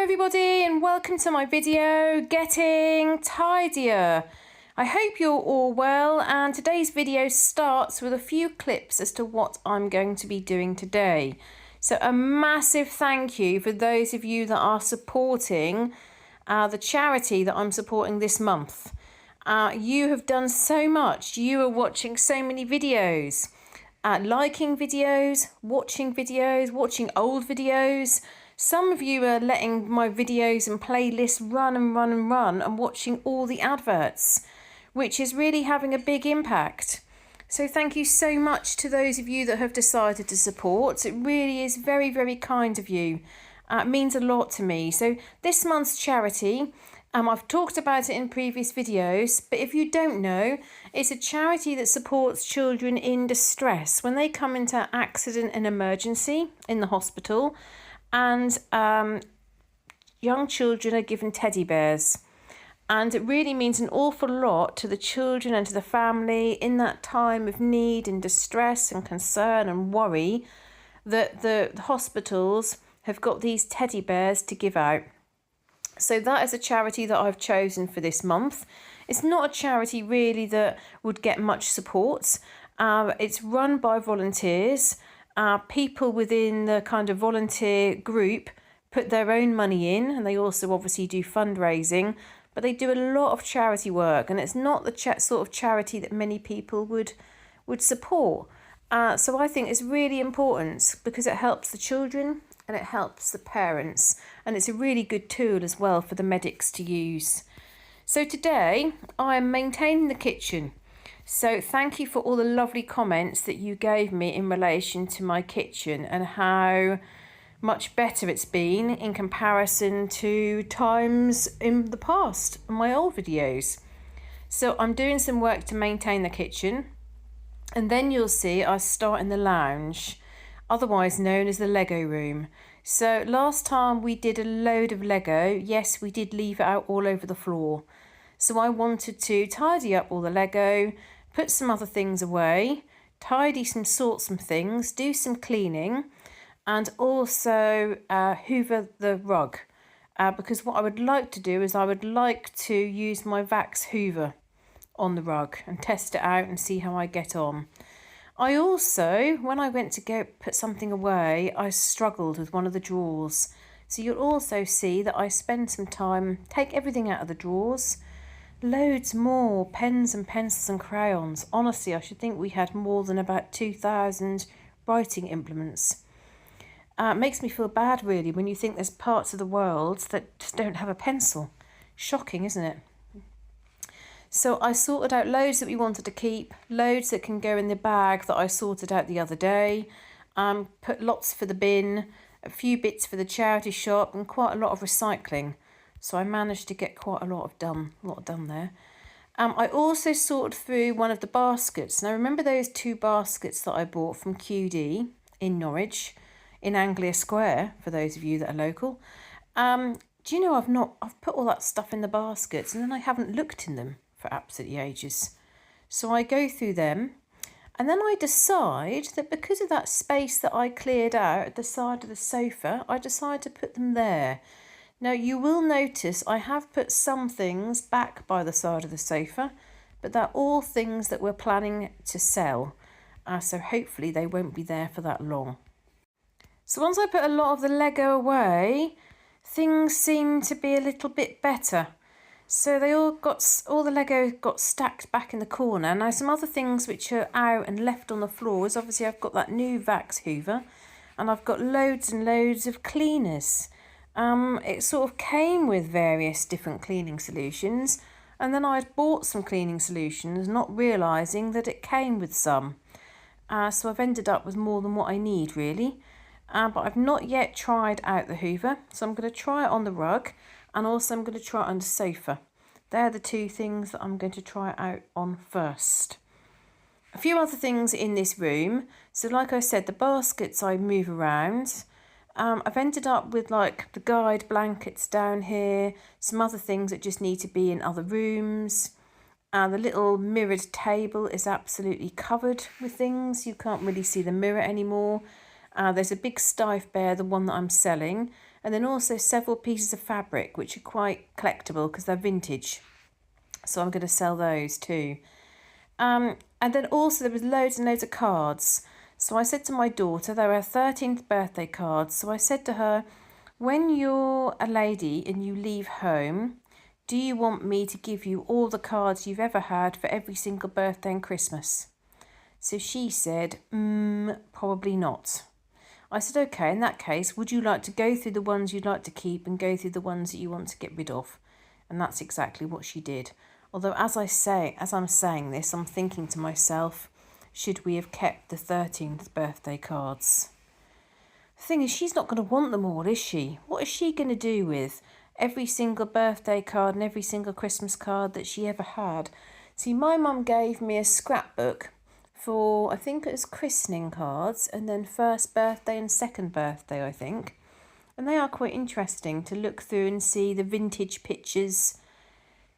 everybody and welcome to my video, Getting Tidier. I hope you're all well, and today's video starts with a few clips as to what I'm going to be doing today. So a massive thank you for those of you that are supporting the charity that I'm supporting this month. You have done so much. You are watching so many videos, liking videos, watching old videos. Some of you are letting my videos and playlists run and watching all the adverts, which is really having a big impact. So thank you so much to those of you that have decided to support. It really is very, very kind of you. It means a lot to me. So this month's charity, I've talked about it in previous videos, but if you don't know, it's a charity that supports children in distress when they come into accident and emergency in the hospital. And young children are given teddy bears, and it really means an awful lot to the children and to the family in that time of need and distress and concern and worry that the hospitals have got these teddy bears to give out. So that is a charity that I've chosen for this month. It's not a charity really that would get much support. It's run by volunteers. People within the kind of volunteer group put their own money in, and they also obviously do fundraising, but they do a lot of charity work, and it's not the sort of charity that many people would support. So I think it's really important because it helps the children and it helps the parents, and it's a really good tool as well for the medics to use. So today I am maintaining the kitchen. So thank you for all the lovely comments that you gave me in relation to my kitchen and how much better it's been in comparison to times in the past, my old videos. So I'm doing some work to maintain the kitchen, and then you'll see I start in the lounge, otherwise known as the Lego room. So last time we did a load of Lego. Yes, we did leave it out all over the floor. So I wanted to tidy up all the Lego, put some other things away, sort some things, do some cleaning, and also hoover the rug. Because what I would like to do is I would like to use my Vax Hoover on the rug and test it out and see how I get on. I also, when I went to go put something away, I struggled with one of the drawers. So you'll also see that I spend some time, take everything out of the drawers. Loads more pens and pencils and crayons. Honestly, I should think we had more than about 2,000 writing implements. It makes me feel bad really when you think there's parts of the world that just don't have a pencil. Shocking, isn't it? So I sorted out loads that we wanted to keep, loads that can go in the bag that I sorted out the other day. Put lots for the bin, a few bits for the charity shop, and quite a lot of recycling. So I managed to get quite a lot done there. I also sorted through one of the baskets. Now remember those two baskets that I bought from QD in Norwich, in Anglia Square, for those of you that are local. Do you know I've put all that stuff in the baskets and then I haven't looked in them for absolutely ages. So I go through them, and then I decide that because of that space that I cleared out at the side of the sofa, I decide to put them there. Now you will notice I have put some things back by the side of the sofa, but they're all things that we're planning to sell. So hopefully they won't be there for that long. So once I put a lot of the Lego away, things seem to be a little bit better. So all the Lego got stacked back in the corner. Now some other things which are out and left on the floor is obviously I've got that new Vax Hoover, and I've got loads and loads of cleaners. It sort of came with various different cleaning solutions, and then I'd bought some cleaning solutions not realising that it came with some. So I've ended up with more than what I need really. But I've not yet tried out the Hoover, so I'm going to try it on the rug, and also I'm going to try it on the sofa. They're the two things that I'm going to try out on first. A few other things in this room. So like I said, the baskets I move around. I've ended up with like the guide blankets down here, some other things that just need to be in other rooms. The little mirrored table is absolutely covered with things. You can't really see the mirror anymore. There's a big Stife Bear, the one that I'm selling, and then also several pieces of fabric which are quite collectible because they're vintage. So I'm going to sell those too. And then also there was loads and loads of cards. So I said to my daughter, they were her 13th birthday cards. So I said to her, when you're a lady and you leave home, do you want me to give you all the cards you've ever had for every single birthday and Christmas? So she said, probably not. I said, okay, in that case, would you like to go through the ones you'd like to keep and go through the ones that you want to get rid of? And that's exactly what she did. Although as I'm saying this, I'm thinking to myself, should we have kept the 13th birthday cards? The thing is, she's not going to want them all, is she? What is she going to do with every single birthday card and every single Christmas card that she ever had? See, my mum gave me a scrapbook for, I think it was christening cards, and then first birthday and second birthday, I think. And they are quite interesting to look through and see the vintage pictures.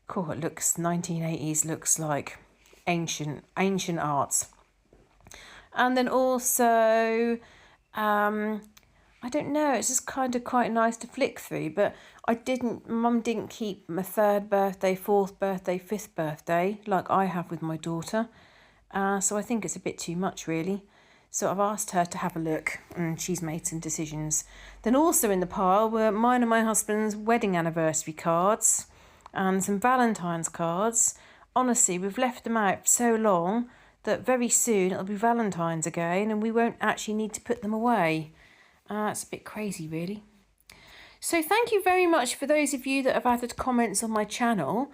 Cool, it looks 1980s, looks like ancient arts. And then also, I don't know, it's just kind of quite nice to flick through, but Mum didn't keep my 3rd birthday, 4th birthday, 5th birthday, like I have with my daughter. So I think it's a bit too much, really. So I've asked her to have a look, and she's made some decisions. Then also in the pile were mine and my husband's wedding anniversary cards and some Valentine's cards. Honestly, we've left them out for so long that very soon it'll be Valentine's again and we won't actually need to put them away. It's a bit crazy, really. So thank you very much for those of you that have added comments on my channel.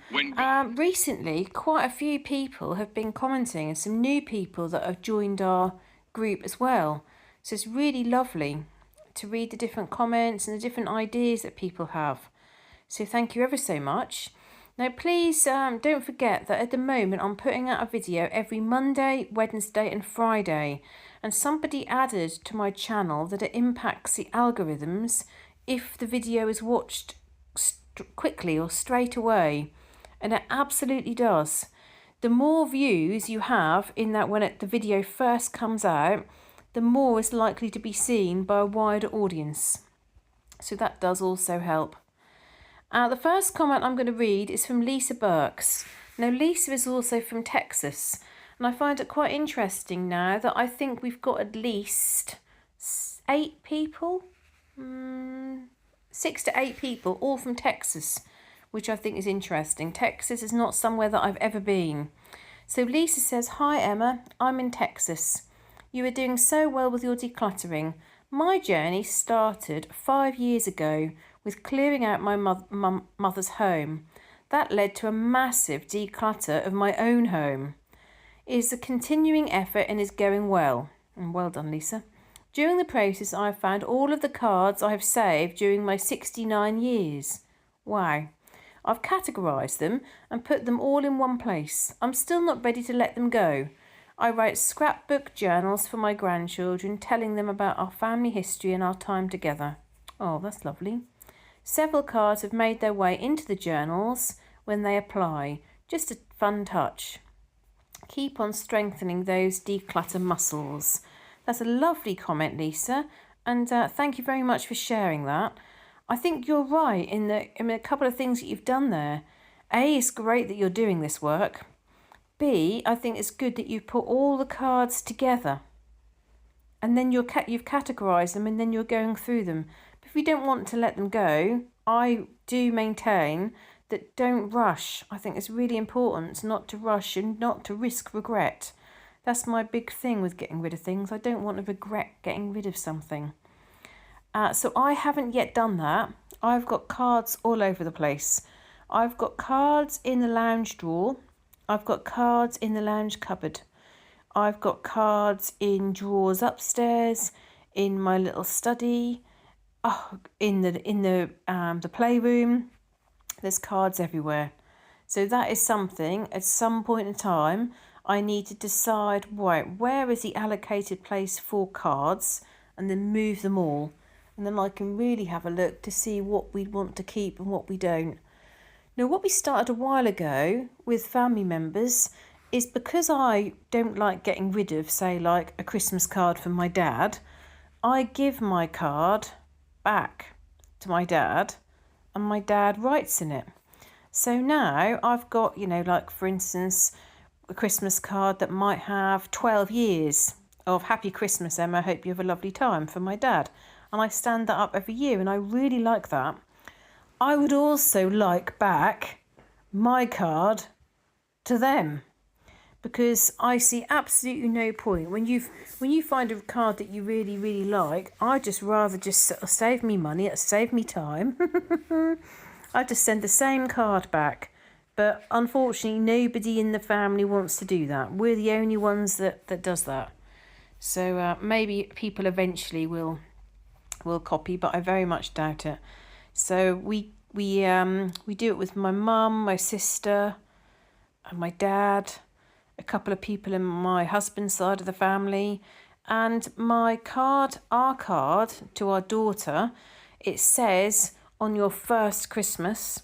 Recently, quite a few people have been commenting, and some new people that have joined our group as well. So it's really lovely to read the different comments and the different ideas that people have. So thank you ever so much. Now please don't forget that at the moment I'm putting out a video every Monday, Wednesday and Friday. And somebody added to my channel that it impacts the algorithms if the video is watched quickly or straight away. And it absolutely does. The more views you have in that when the video first comes out, the more it's likely to be seen by a wider audience. So that does also help. The first comment I'm going to read is from Lisa Burks. Now Lisa is also from Texas, and I find it quite interesting now that I think we've got at least 8 people, 6 to 8 people, all from Texas, which I think is interesting. Texas is not somewhere that I've ever been. So Lisa says, "Hi Emma, I'm in Texas. You are doing so well with your decluttering. My journey started 5 years ago with clearing out my mother's home. That led to a massive declutter of my own home. It is a continuing effort and is going well." And well done, Lisa. "During the process, I have found all of the cards I have saved during my 69 years. Wow. I've categorised them and put them all in one place. I'm still not ready to let them go. I write scrapbook journals for my grandchildren, telling them about our family history and our time together." Oh, that's lovely. "Several cards have made their way into the journals when they apply. Just a fun touch. Keep on strengthening those declutter muscles." That's a lovely comment, Lisa, and thank you very much for sharing that. I think you're right in a couple of things that you've done there. A, it's great that you're doing this work. B, I think it's good that you've put all the cards together, and then you've categorised them, and then you're going through them. But if you don't want to let them go, I do maintain that don't rush. I think it's really important not to rush and not to risk regret. That's my big thing with getting rid of things. I don't want to regret getting rid of something. So I haven't yet done that. I've got cards all over the place. I've got cards in the lounge drawer. I've got cards in the lounge cupboard. I've got cards in drawers upstairs, in my little study, in the playroom. There's cards everywhere. So that is something at some point in time I need to decide, right, where is the allocated place for cards, and then move them all. And then I can really have a look to see what we want to keep and what we don't. Now, what we started a while ago with family members is because I don't like getting rid of, say, like a Christmas card from my dad, I give my card back to my dad, and my dad writes in it. So now I've got, like for instance, a Christmas card that might have 12 years of Happy Christmas, Emma, I hope you have a lovely time, for my dad. And I stand that up every year, and I really like that. I would also like back my card to them, because I see absolutely no point when you find a card that you really, really like. I just rather just save me money, save me time. I just send the same card back. But unfortunately, nobody in the family wants to do that. We're the only ones that does that. So maybe people eventually will copy, but I very much doubt it. So we do it with my mum, my sister, and my dad, a couple of people in my husband's side of the family, and our card to our daughter, it says, on your first Christmas,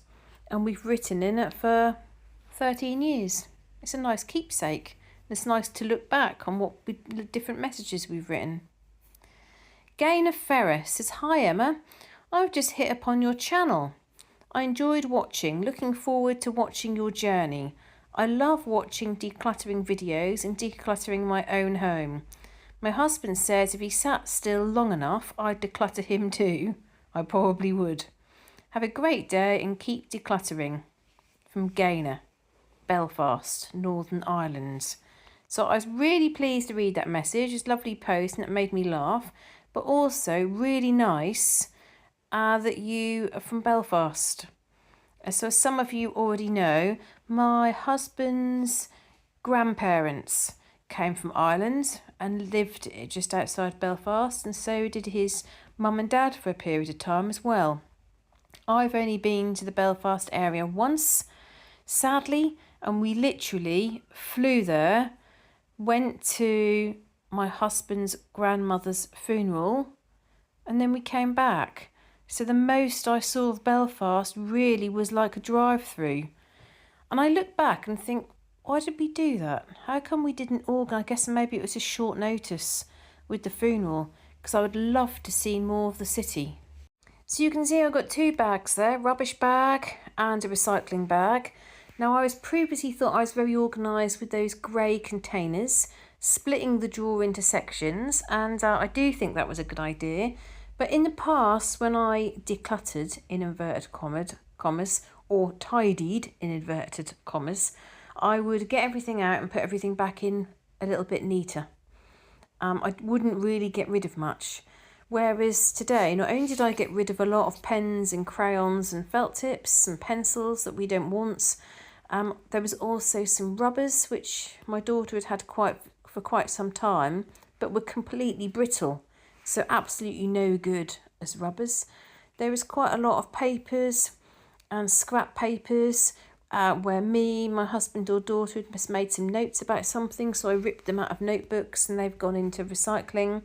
and we've written in it for 13 years. It's a nice keepsake. It's nice to look back on the different messages we've written. Gaynor Ferris says, "Hi Emma, I've just hit upon your channel. I enjoyed watching, looking forward to watching your journey. I love watching decluttering videos and decluttering my own home. My husband says if he sat still long enough, I'd declutter him too. I probably would. Have a great day and keep decluttering." From Gaynor, Belfast, Northern Ireland. So I was really pleased to read that message. It's a lovely post and it made me laugh, but also really nice that you are from Belfast. So as some of you already know, my husband's grandparents came from Ireland and lived just outside Belfast, and so did his mum and dad for a period of time as well. I've only been to the Belfast area once, sadly, and we literally flew there, went to my husband's grandmother's funeral, and then we came back. So the most I saw of Belfast really was like a drive-through. And I look back and think, why did we do that? How come we didn't organise? I guess maybe it was just short notice with the funeral, because I would love to see more of the city. So you can see I've got two bags there, rubbish bag and a recycling bag. Now I was previously thought I was very organised with those grey containers, splitting the drawer into sections, and I do think that was a good idea. But in the past, when I decluttered, in inverted commas, or tidied, in inverted commas, I would get everything out and put everything back in a little bit neater. I wouldn't really get rid of much. Whereas today, not only did I get rid of a lot of pens and crayons and felt tips and pencils that we don't want, there was also some rubbers, which my daughter had for quite some time, but were completely brittle. So absolutely no good as rubbers. There was quite a lot of papers and scrap papers where me, my husband or daughter had made some notes about something, so I ripped them out of notebooks and they've gone into recycling.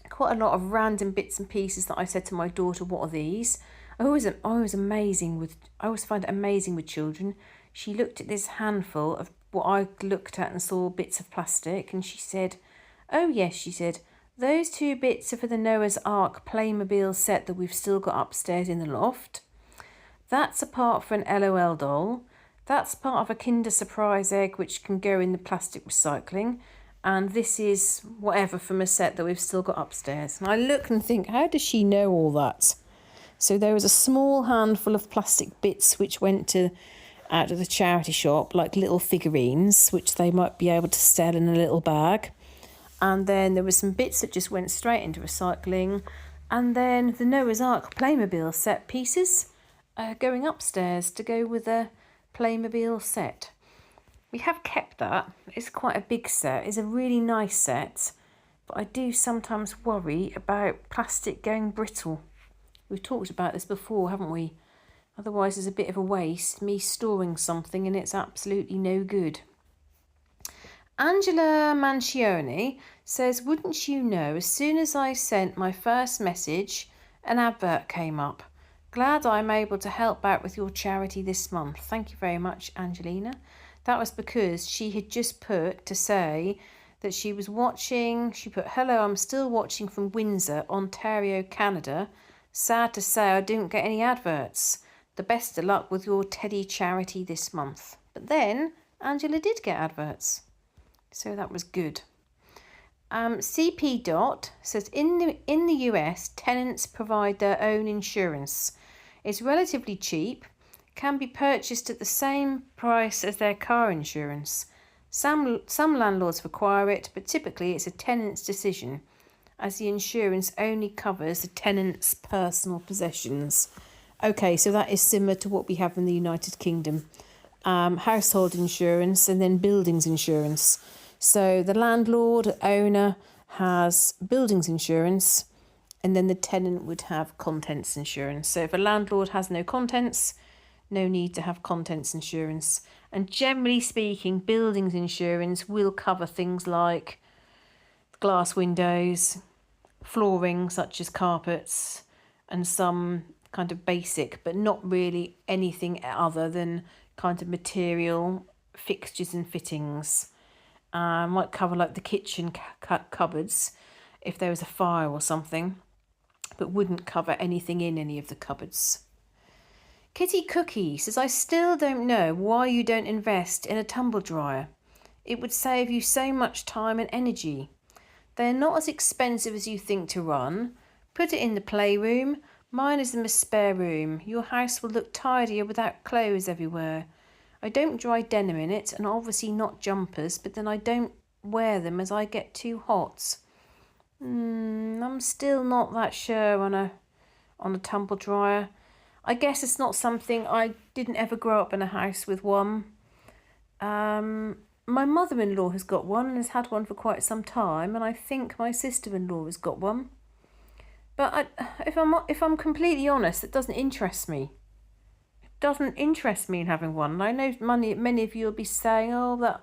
Quite a lot of random bits and pieces that I said to my daughter, what are these? I always find it amazing with children. She looked at this handful of what I looked at and saw bits of plastic, and she said, "Oh yes," she said, "those two bits are for the Noah's Ark Playmobil set that we've still got upstairs in the loft. That's a part for an LOL doll. That's part of a Kinder Surprise egg which can go in the plastic recycling. And this is whatever from a set that we've still got upstairs." And I look and think, how does she know all that? So there was a small handful of plastic bits which went out of the charity shop, like little figurines, which they might be able to sell in a little bag. And then there were some bits that just went straight into recycling. And then the Noah's Ark Playmobil set pieces going upstairs to go with the Playmobil set. We have kept that. It's quite a big set. It's a really nice set. But I do sometimes worry about plastic going brittle. We've talked about this before, haven't we? Otherwise, it's a bit of a waste, me storing something and it's absolutely no good. Angela Mancioni says, "Wouldn't you know, as soon as I sent my first message, an advert came up. Glad I'm able to help out with your charity this month." Thank you very much, Angelina. That was because she had just put to say that she was watching. She put, "Hello, I'm still watching from Windsor, Ontario, Canada. Sad to say I didn't get any adverts. The best of luck with your teddy charity this month." But then Angela did get adverts, so that was good. CP Dot says, in the US, tenants provide their own insurance. It's relatively cheap, can be purchased at the same price as their car insurance. Some landlords require it, but typically it's a tenant's decision, as the insurance only covers the tenant's personal possessions. Okay, so that is similar to what we have in the United Kingdom. Household insurance and then buildings insurance. So the landlord, owner, has buildings insurance, and then the tenant would have contents insurance. So if a landlord has no contents, no need to have contents insurance. And generally speaking, buildings insurance will cover things like glass windows, flooring such as carpets, and some kind of basic, but not really anything other than kind of material, fixtures and fittings. Might cover like the kitchen cupboards if there was a fire or something, but wouldn't cover anything in any of the cupboards. Kitty Cookie says, "I still don't know why you don't invest in a tumble dryer. It would save you so much time and energy. They're not as expensive as you think to run. Put it in the playroom. Mine is in the spare room. Your house will look tidier without clothes everywhere. I don't dry denim in it, and obviously not jumpers, but then I don't wear them as I get too hot." I'm still not that sure on a tumble dryer. I guess it's not something, I didn't ever grow up in a house with one. My mother-in-law has got one and has had one for quite some time, and I think my sister-in-law has got one. But if I'm completely honest, it doesn't interest me. Doesn't interest me in having one. And I know many of you will be saying, "Oh, that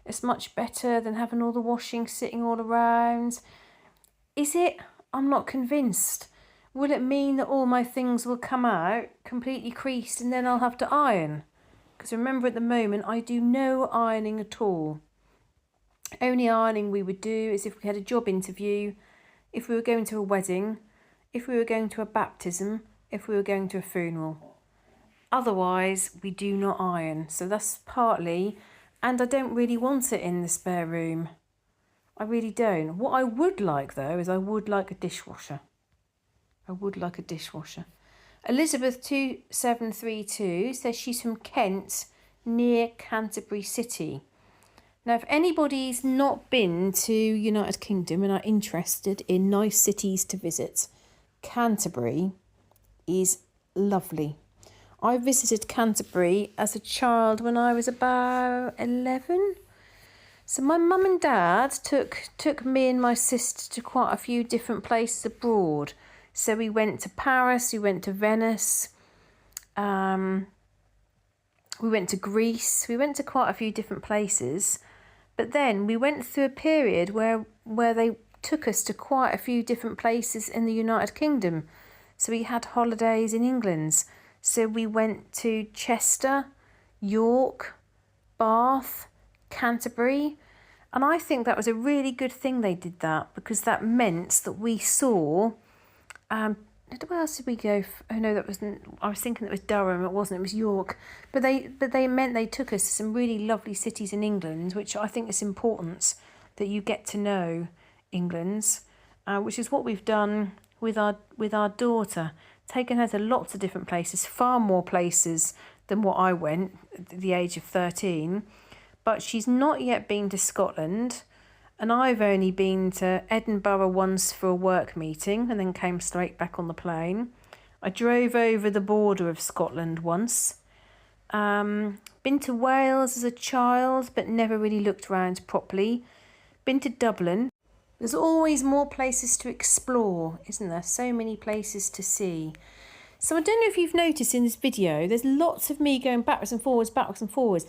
it's much better than having all the washing sitting all around." Is it? I'm not convinced. Will it mean that all my things will come out completely creased and then I'll have to iron? Because remember, at the moment I do no ironing at all. Only ironing we would do is if we had a job interview, if we were going to a wedding, if we were going to a baptism, if we were going to a funeral. Otherwise, we do not iron. So that's partly, and I don't really want it in the spare room. I really don't. What I would like, though, is I would like a dishwasher. Elizabeth 2732 says she's from Kent, near Canterbury City. Now, if anybody's not been to United Kingdom and are interested in nice cities to visit, Canterbury is lovely. I visited Canterbury as a child when I was about 11. So my mum and dad took me and my sister to quite a few different places abroad. So we went to Paris, we went to Venice, we went to Greece, we went to quite a few different places. But then we went through a period where they took us to quite a few different places in the United Kingdom. So we had holidays in England. So we went to Chester, York, Bath, Canterbury. And I think that was a really good thing they did that, because that meant that we saw... where else did we go? Oh no, that wasn't... I was thinking it was Durham. It wasn't. It was York. But they meant they took us to some really lovely cities in England, which I think is important that you get to know England, which is what we've done with our daughter. Taken her to lots of different places, far more places than what I went at the age of 13. But she's not yet been to Scotland. And I've only been to Edinburgh once for a work meeting and then came straight back on the plane. I drove over the border of Scotland once. Been to Wales as a child, but never really looked around properly. Been to Dublin. There's always more places to explore, isn't there? So many places to see. So I don't know if you've noticed in this video, there's lots of me going backwards and forwards.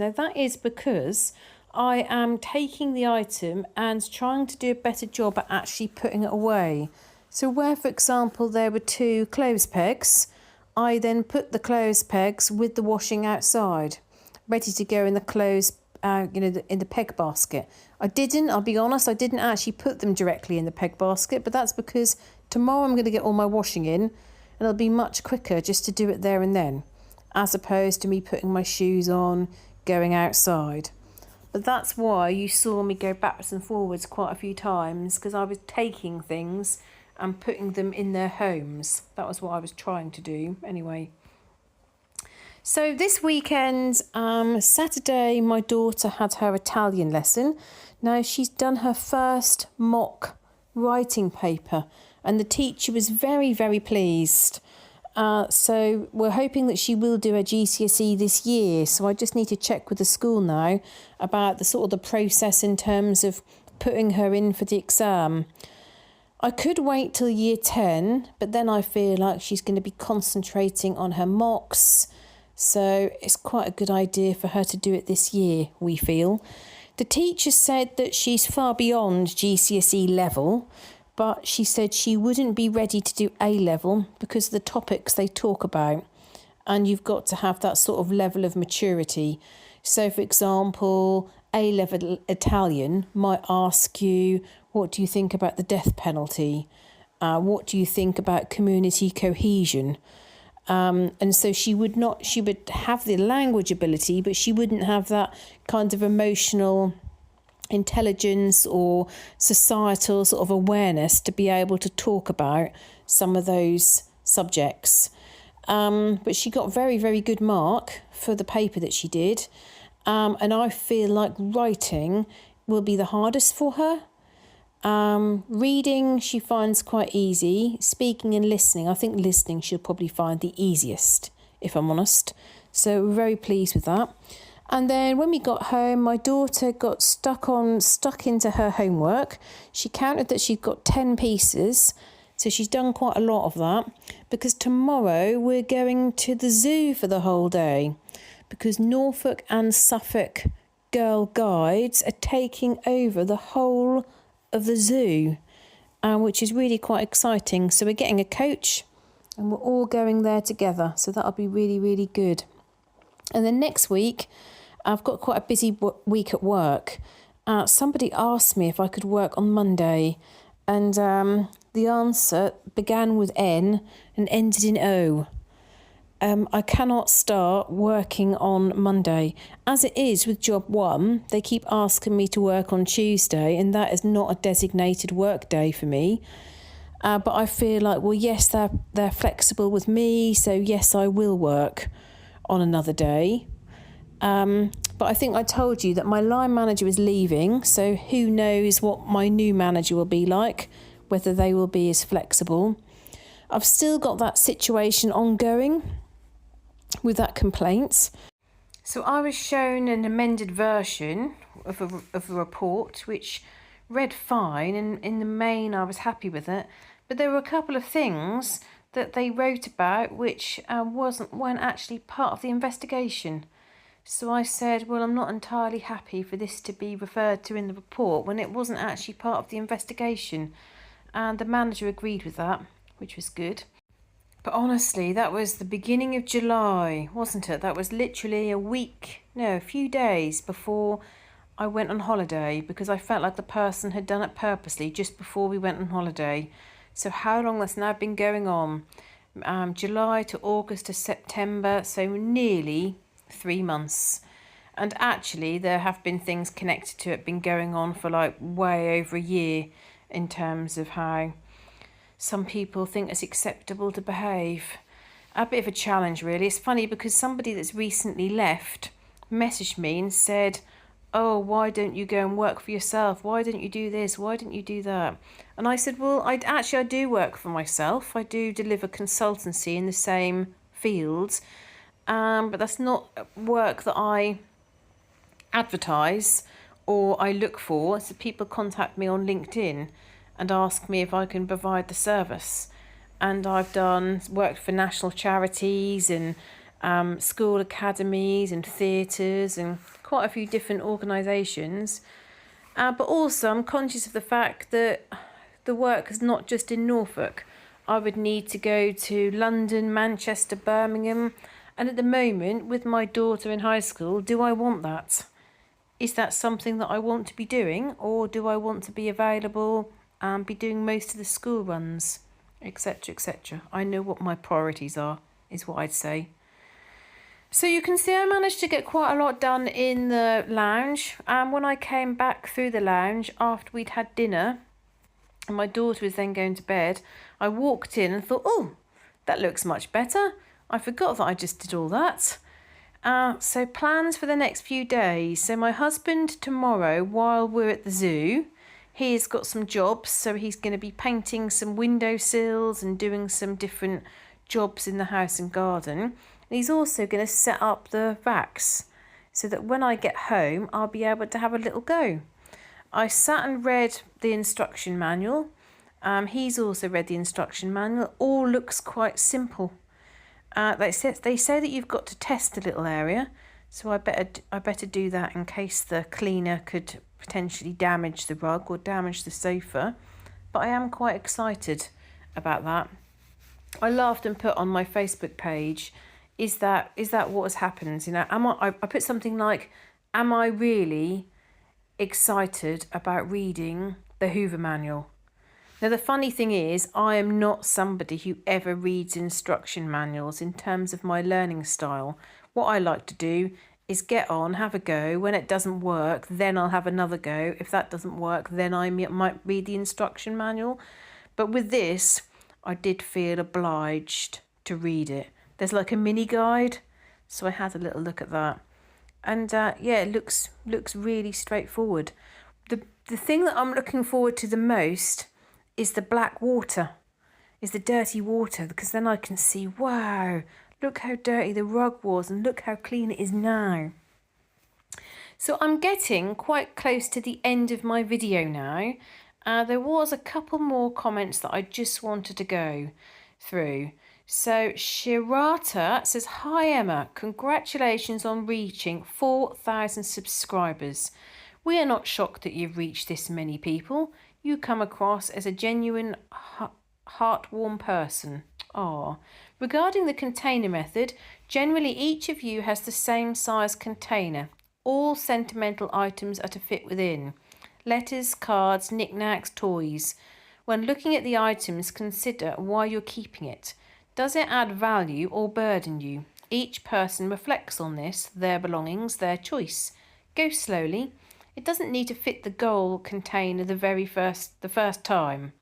Now that is because I am taking the item and trying to do a better job at actually putting it away. So where, for example, there were 2 clothes pegs, I then put the clothes pegs with the washing outside, ready to go in the clothes in the peg basket. I'll be honest, I didn't actually put them directly in the peg basket, but that's because tomorrow I'm going to get all my washing in, and it'll be much quicker just to do it there and then, as opposed to me putting my shoes on, going outside. But that's why you saw me go backwards and forwards quite a few times, because I was taking things and putting them in their homes. That was what I was trying to do anyway. So this weekend, Saturday, my daughter had her Italian lesson. Now she's done her first mock writing paper, and the teacher was very, very pleased. So we're hoping that she will do her GCSE this year. So I just need to check with the school now about the process in terms of putting her in for the exam. I could wait till year 10, but then I feel like she's going to be concentrating on her mocks. So it's quite a good idea for her to do it this year, we feel. The teacher said that she's far beyond GCSE level, but she said she wouldn't be ready to do A level because of the topics they talk about. And you've got to have that sort of level of maturity. So, for example, A level Italian might ask you, what do you think about the death penalty? What do you think about community cohesion? And so she would have the language ability, but she wouldn't have that kind of emotional intelligence or societal sort of awareness to be able to talk about some of those subjects. But she got very, very good mark for the paper that she did. And I feel like writing will be the hardest for her. Reading she finds quite easy. Speaking and listening, I think listening she'll probably find the easiest, if I'm honest. So we're very pleased with that. And then when we got home, my daughter got stuck into her homework. She counted that she'd got 10 pieces. So she's done quite a lot of that, because tomorrow we're going to the zoo for the whole day, because Norfolk and Suffolk Girl Guides are taking over the whole of the zoo, which is really quite exciting. So we're getting a coach and we're all going there together. So that'll be really, really good. And then next week, I've got quite a busy week at work. Somebody asked me if I could work on Monday, and the answer began with N and ended in O. I cannot start working on Monday. As it is with job 1, they keep asking me to work on Tuesday, and that is not a designated work day for me. But I feel like, well, yes, they're flexible with me, so yes, I will work on another day. But I think I told you that my line manager is leaving, so who knows what my new manager will be like, whether they will be as flexible. I've still got that situation ongoing with that complaint. So I was shown an amended version of a report which read fine, and in the main I was happy with it, but there were a couple of things that they wrote about which weren't actually part of the investigation. So I said, well, I'm not entirely happy for this to be referred to in the report when it wasn't actually part of the investigation, and the manager agreed with that, which was good. But honestly, that was the beginning of July, wasn't it? That was literally a few days before I went on holiday, because I felt like the person had done it purposely just before we went on holiday. So how long that's now been going on? July to August to September, so nearly 3 months. And actually there have been things connected to it been going on for like way over a year, in terms of how some people think it's acceptable to behave. A bit of a challenge, really. It's funny because somebody that's recently left messaged me and said, oh, why don't you go and work for yourself? Why don't you do this? Why don't you do that? And I said, well, I do work for myself. I do deliver consultancy in the same fields, but that's not work that I advertise or I look for. So people contact me on LinkedIn and ask me if I can provide the service. And I've worked for national charities and school academies and theatres and quite a few different organisations. But also I'm conscious of the fact that the work is not just in Norfolk. I would need to go to London, Manchester, Birmingham. And at the moment, with my daughter in high school, do I want that? Is that something that I want to be doing, or do I want to be available and be doing most of the school runs, etc., etc.? I know what my priorities are, is what I'd say. So you can see I managed to get quite a lot done in the lounge. And when I came back through the lounge after we'd had dinner and my daughter was then going to bed, I walked in and thought, oh, that looks much better. I forgot that I just did all that. So plans for the next few days. So my husband tomorrow, while we're at the zoo, he's got some jobs. So he's going to be painting some windowsills and doing some different jobs in the house and garden. And he's also going to set up the racks so that when I get home, I'll be able to have a little go. I sat and read the instruction manual. He's also read the instruction manual. All looks quite simple. They say that you've got to test a little area, so I better do that in case the cleaner could potentially damage the rug or damage the sofa. But I am quite excited about that. I laughed and put on my Facebook page, is that what has happened? You know, I put something like, am I really excited about reading the Hoover Manual? Now, the funny thing is, I am not somebody who ever reads instruction manuals in terms of my learning style. What I like to do is get on, have a go. When it doesn't work, then I'll have another go. If that doesn't work, then I might read the instruction manual. But with this, I did feel obliged to read it. There's like a mini guide, so I had a little look at that. And yeah, it looks really straightforward. The thing that I'm looking forward to the most is the black water, is the dirty water, because then I can see, wow, look how dirty the rug was and look how clean it is now. So I'm getting quite close to the end of my video now. There was a couple more comments that I just wanted to go through. So Shirata says, hi Emma, congratulations on reaching 4,000 subscribers. We are not shocked that you've reached this many people. You come across as a genuine, heart-warm person. Oh, regarding the container method, generally each of you has the same size container. All sentimental items are to fit within. Letters, cards, knickknacks, toys. When looking at the items, consider why you're keeping it. Does it add value or burden you? Each person reflects on this, their belongings, their choice. Go slowly. It doesn't need to fit the goal container the first time.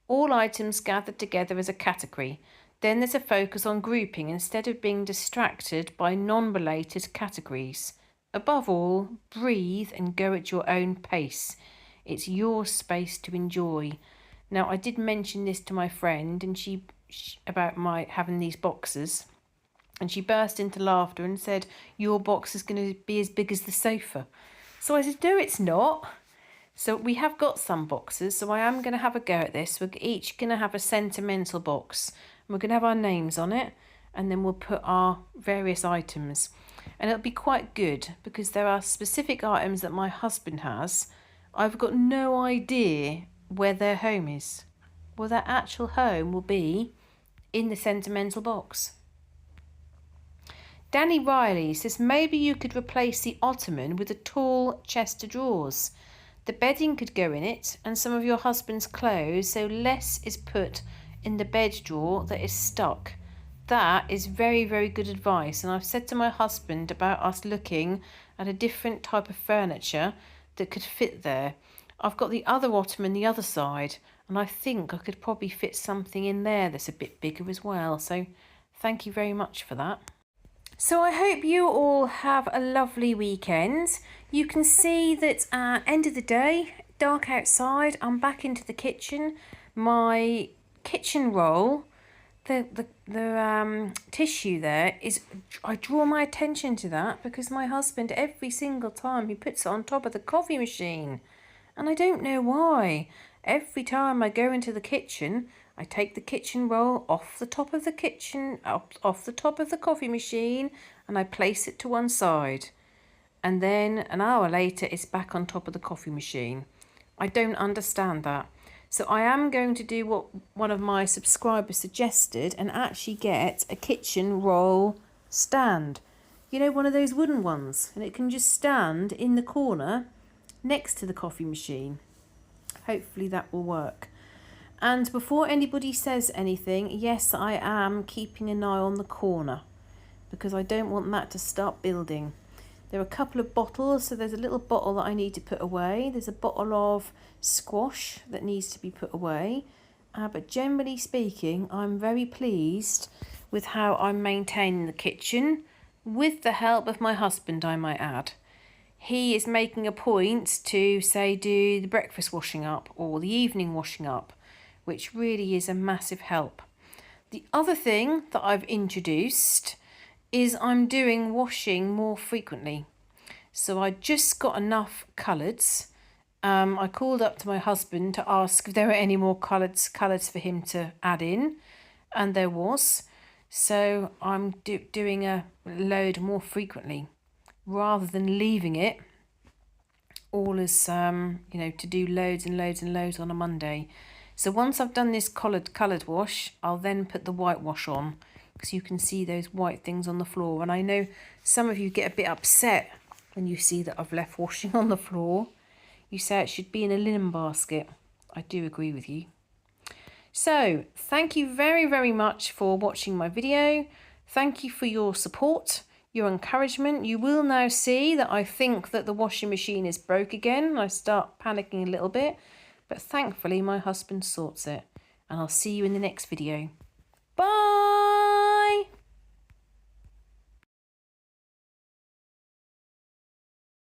All items gathered together as a category. Then there's a focus on grouping instead of being distracted by non-related categories. Above all, breathe and go at your own pace. It's your space to enjoy. Now, I did mention this to my friend and she about my having these boxes, and she burst into laughter and said, your box is going to be as big as the sofa. So I said, no, it's not. So we have got some boxes, so I am going to have a go at this. We're each going to have a sentimental box. And we're going to have our names on it, and then we'll put our various items. And it'll be quite good, because there are specific items that my husband has. I've got no idea where their home is. Well, their actual home will be in the sentimental box. Danny Riley says, maybe you could replace the ottoman with a tall chest of drawers. The bedding could go in it and some of your husband's clothes, so less is put in the bed drawer that is stuck. That is very, very good advice. And I've said to my husband about us looking at a different type of furniture that could fit there. I've got the other ottoman the other side, and I think I could probably fit something in there that's a bit bigger as well. So thank you very much for that. So I hope you all have a lovely weekend. You can see that end of the day, dark outside, I'm back into the kitchen. My kitchen roll, the tissue there is, I draw my attention to that because my husband, every single time he puts it on top of the coffee machine. And I don't know why. Every time I go into the kitchen, I take the kitchen roll off the top of the kitchen, off the top of the coffee machine, and I place it to one side. And then an hour later, it's back on top of the coffee machine. I don't understand that. So I am going to do what one of my subscribers suggested and actually get a kitchen roll stand. you know, one of those wooden ones, and it can just stand in the corner next to the coffee machine. Hopefully that will work. And before anybody says anything, yes, I am keeping an eye on the corner because I don't want that to start building. There are a couple of bottles, so there's a little bottle that I need to put away. There's a bottle of squash that needs to be put away. But generally speaking, I'm very pleased with how I'm maintaining the kitchen, with the help of my husband, I might add. He is making a point to, say, do the breakfast washing up or the evening washing up, which really is a massive help. The other thing that I've introduced is I'm doing washing more frequently. So I just got enough colours. I called up to my husband to ask if there were any more colours for him to add in, and there was. So I'm doing a load more frequently, rather than leaving it all as you know, to do loads and loads and loads on a Monday. So once I've done this coloured wash, I'll then put the white wash on, because you can see those white things on the floor. And I know some of you get a bit upset when you see that I've left washing on the floor. You say it should be in a linen basket. I do agree with you. So thank you very, very much for watching my video. Thank you for your support, your encouragement. You will now see that I think that the washing machine is broke again. I start panicking a little bit, but thankfully my husband sorts it. And I'll see you in the next video.